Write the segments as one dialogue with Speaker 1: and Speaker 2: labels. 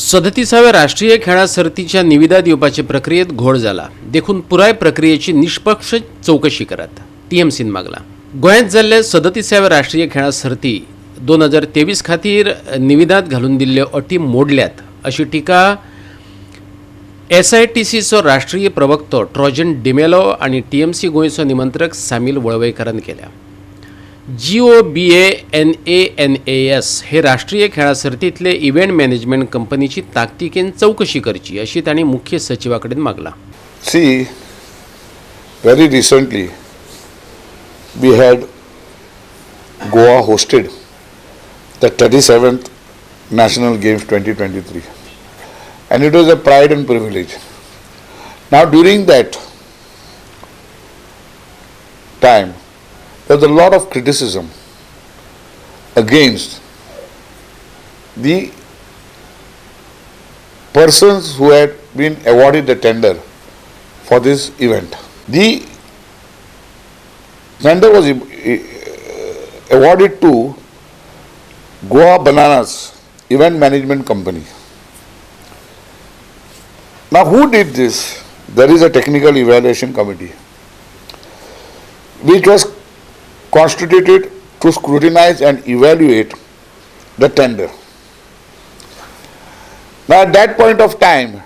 Speaker 1: 37व्या राष्ट्रीय खेळा सर्तीच्या निविदा दिवपाचे प्रक्रियेत घोळ झाला. देखून पुराय प्रक्रियेची निष्पक्ष चौकशी करत TMCन मागला. गोंयांत जाल्ले 37व्या राष्ट्रीय खेळा सर्ती 2023 खातीर निविदात घालून दिल्ल्यो अटी मोडल्यात अशी टिका SITCचो राष्ट्रीय प्रवक्तो ट्रोजन डिमेलो आणि TMC गोंयचो निमंत्रक सामील वळवयकारान केल्या. GOA365 हे राष्ट्रीय खेळा सर्तींतले इव्हेंट मॅनेजमेंट कंपनीची ताकतिकेन चौकशी करची अशी तांणी मुख्य सचिवाकडेन मागला.
Speaker 2: See, very recently we had Goa hosted the 37th National Games 2023 and it was a pride and privilege. Now during that time there was a lot of criticism against the persons who had been awarded the tender for this event. The tender was awarded to Goa Bananas Event Management Company. Now who did this? There is a technical evaluation committee which was constituted to scrutinize and evaluate the tender. Now at that point of time,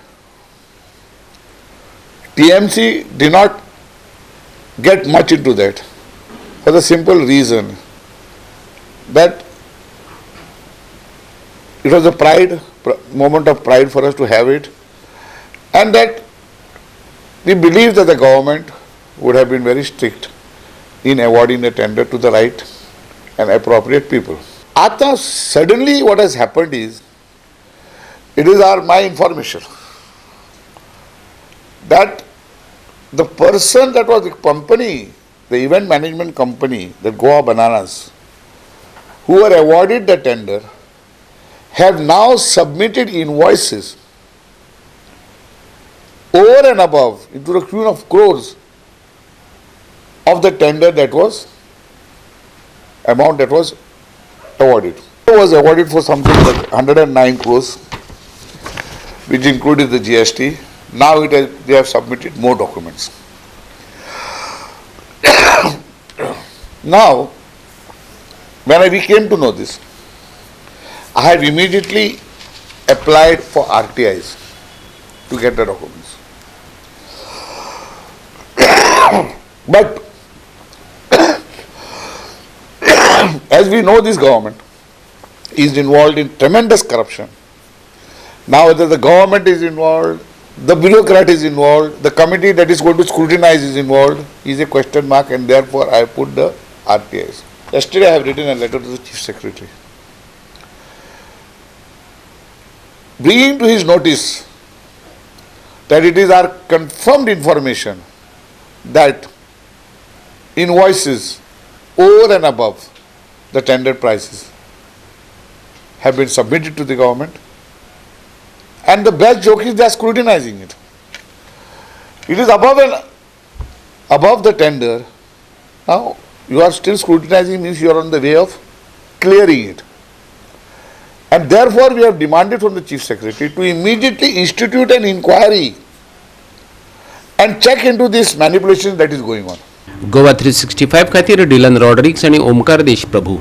Speaker 2: TMC did not get much into that for the simple reason that it was a moment of pride for us to have it, and that we believe that the government would have been very strict in awarding the tender to the right and appropriate people. Ata suddenly what has happened is, it is my information that the person that was the company, the event management company, the Goa Bananas, who were awarded the tender, have now submitted invoices over and above into the tune of crores of the tender that was amount that was awarded. It was awarded for something like 109 crores, which included the GST. Now they have submitted more documents. Now, when we came to know this, I have immediately applied for RTIs to get the documents. But as we know, this government is involved in tremendous corruption. Now whether the government is involved, the bureaucrat is involved, the committee that is going to scrutinize is involved, is a question mark, and therefore I put the RTIs. Yesterday I have written a letter to the Chief Secretary, bringing to his notice that it is our confirmed information that invoices over and above the tender prices have been submitted to the government, and the best joke is they are scrutinizing it. It is above the tender. Now you are still scrutinizing, means you are on the way of clearing it. And therefore we have demanded from the Chief Secretary to immediately institute an inquiry and check into this manipulation that is going on.
Speaker 1: GOA365 खातीर Dylan Rodrigues आणि ओमकार देशप्रभू.